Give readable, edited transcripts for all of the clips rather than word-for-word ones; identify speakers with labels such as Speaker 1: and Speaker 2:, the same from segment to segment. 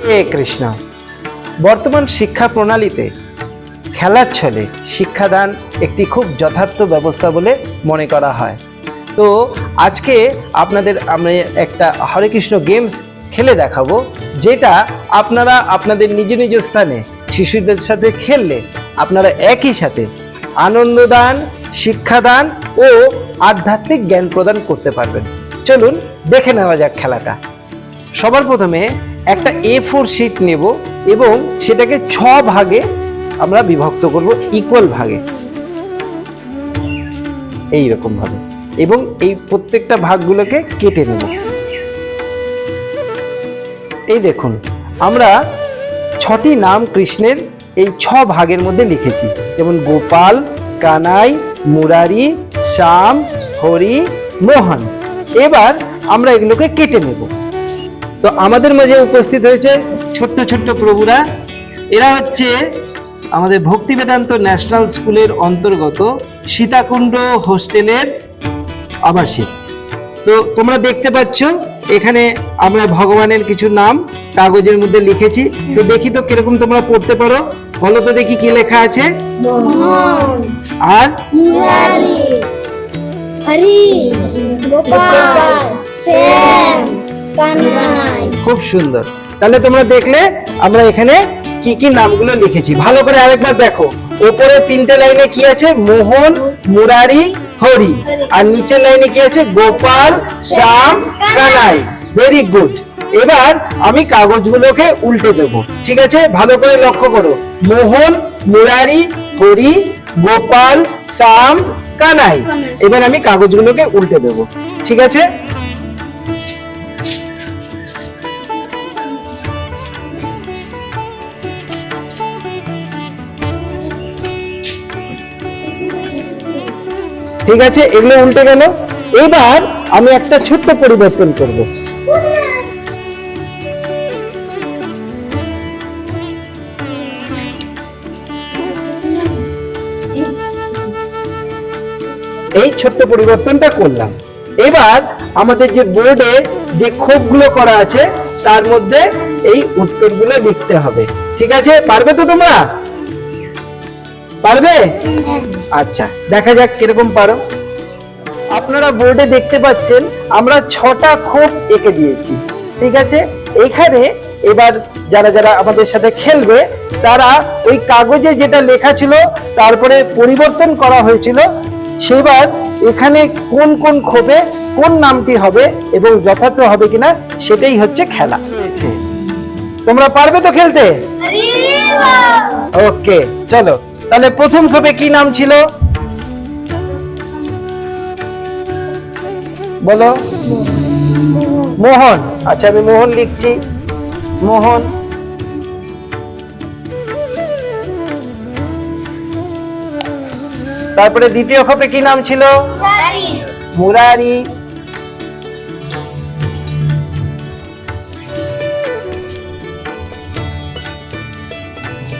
Speaker 1: হে কৃষ্ণ। বর্তমান শিক্ষা প্রণালীতে খেলার ছলে শিক্ষাদান একটি খুব যথার্থ ব্যবস্থা বলে মনে করা হয়। তো আজকে আমি একটা হরে কৃষ্ণ গেমস খেলে দেখাবো, যেটা আপনারা আপনাদের নিজ নিজ স্থানে শিশুদের সাথে খেললে আপনারা একই সাথে আনন্দদান, শিক্ষাদান ও আধ্যাত্মিক জ্ঞান প্রদান করতে পারবেন। চলুন দেখে নেওয়া যাক খেলাটা। সবার প্রথমে একটা A4 শিট নেব এবং সেটাকে 6 ভাগে আমরা বিভক্ত করব, ইকুয়াল ভাগে, এইরকম ভাবে, এবং এই প্রত্যেকটা ভাগগুলোকে কেটে নেব। এই দেখুন, আমরা 6টি নাম কৃষ্ণের এই 6 ভাগের মধ্যে লিখেছি, যেমন গোপাল, কানাই, মুরারি, শ্যাম, হরি, মোহন। এবার আমরা এগুলোকে কেটে নেব। তো আমাদের মাঝে উপস্থিত হয়েছে ছোট্ট ছোট্ট প্রভুরা। এরা হচ্ছে আমাদের ভক্তি বেদান্ত ন্যাশনাল স্কুলের অন্তর্গত সীতাকুণ্ড হোস্টেলের আবাসিক। তো তোমরা দেখতে পাচ্ছ এখানে আমরা ভগবানের কিছু নাম কাগজের মধ্যে লিখেছি। তো দেখি তো কিরকম তোমরা পড়তে পারো, বলো তো দেখি কি লেখা আছে।
Speaker 2: মোহন,
Speaker 1: আর
Speaker 2: মুরারি, হরি, গোপাল, শ্যাম, কানাই।
Speaker 1: খুব সুন্দর। তাহলে তোমরা দেখলে আমরা এখানে কি কি নামগুলো লিখেছি। ভালো করে আরেকবার দেখো, উপরে 3টে লাইনে কি আছে, মোহন, মুরারি, হরি, আর নিচের লাইনে কি আছে, গোপাল, শ্যাম, কানাই। Very good. এবার আমি কাগজগুলোকে উল্টে দেব, ঠিক আছে? ভালো করে লক্ষ্য করো, মোহন, মুরারি, হরি, গোপাল, শ্যাম, কানাই। এবার আমি কাগজগুলোকে উল্টে দেব, ঠিক আছে? ঠিক আছে, এগুলো উল্টে গেল। এবার আমি একটা ছোট্ট পরিবর্তন করব। এই ছোট্ট পরিবর্তনটা করলাম। এবার আমাদের যে বোর্ডে যে খোপগুলো করা আছে তার মধ্যে এই উত্তরগুলো লিখতে হবে, ঠিক আছে? পারবে তো তোমরা? পারবে? আচ্ছা, দেখা যাক কিরকম পারো। আপনারা বোর্ডে দেখতে পাচ্ছেন আমরা 6টা খোপ এঁকে দিয়েছি, ঠিক আছে? এখানে এবার যারা যারা আমাদের সাথে খেলবে তারা ওই কাগজে যেটা লেখা ছিল তারপরে পরিবর্তন করা হয়েছিল, সেবার এখানে কোন কোন খোপে কোন নামটি হবে এবং যথার্থ হবে কিনা সেটাই হচ্ছে খেলা। তোমরা পারবে তো খেলতে? ওকে, চলো। তাহলে প্রথম খোপে কি নাম ছিল বলো? মোহন। আচ্ছা, আমি মোহন লিখছি, মোহন। তারপরে দ্বিতীয় খোপে কি নাম ছিল? মুরারি।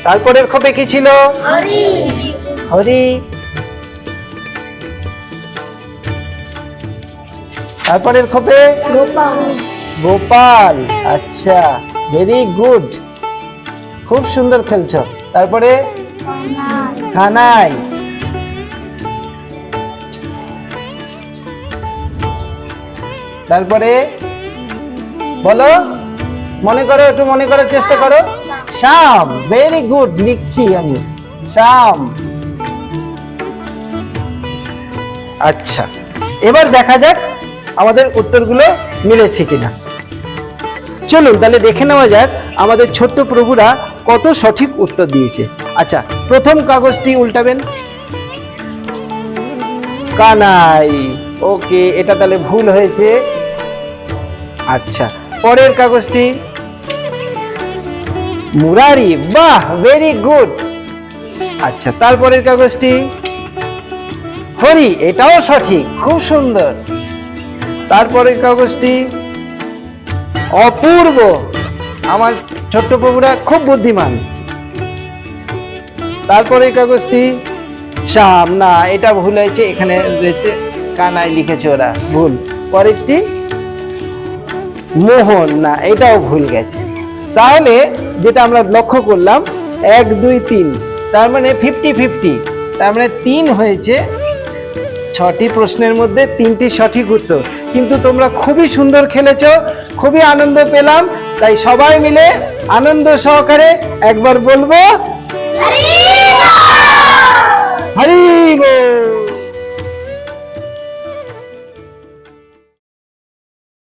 Speaker 1: তারপরের খোপে কি ছিল? হরি। তারপরের খোপে গোপাল। আচ্ছা, ভেরি গুড, খুব সুন্দর খেলছো। তারপরে কানাই। তারপরে বলো, মনে করো, একটু মনে করার চেষ্টা করো। শ্যাম। ভেরি গুড, লিখছি আমি, শ্যাম। আচ্ছা, এবার দেখা যাক আমাদের উত্তরগুলো মিলেছে কিনা। চলুন তাহলে দেখে নেওয়া যাক আমাদের ছোট্ট প্রভুরা কত সঠিক উত্তর দিয়েছে। আচ্ছা, প্রথম কাগজটি উল্টাবেন, কানাই। ওকে, এটা তাহলে ভুল হয়েছে। আচ্ছা, পরের কাগজটি মুরারি। বাহ, ভেরি গুড। আচ্ছা, তারপরের কাগজটি হরি, এটাও সঠিক, খুব সুন্দর। তারপরের কাগজটি অপূর্ব, আমার ছোট্ট প্রভুরা খুব বুদ্ধিমান। তারপরের কাগজটি শ্যাম। না, এটা ভুল হয়েছে, এখানে রয়েছে কানাই লিখেছে ওরা, ভুল। পরেরটি মোহন। না, এটাও ভুল গেছে। তাহলে যেটা আমরা লক্ষ্য করলাম 1 2 3, তার মানে 50-50, তার মানে 3 হয়েছে। 6টি প্রশ্নের মধ্যে 3টি সঠিক উত্তর। কিন্তু তোমরা খুবই সুন্দর খেলেছো, খুবই আনন্দ পেলাম। তাই সবাই মিলে আনন্দ সহকারে একবার বলবো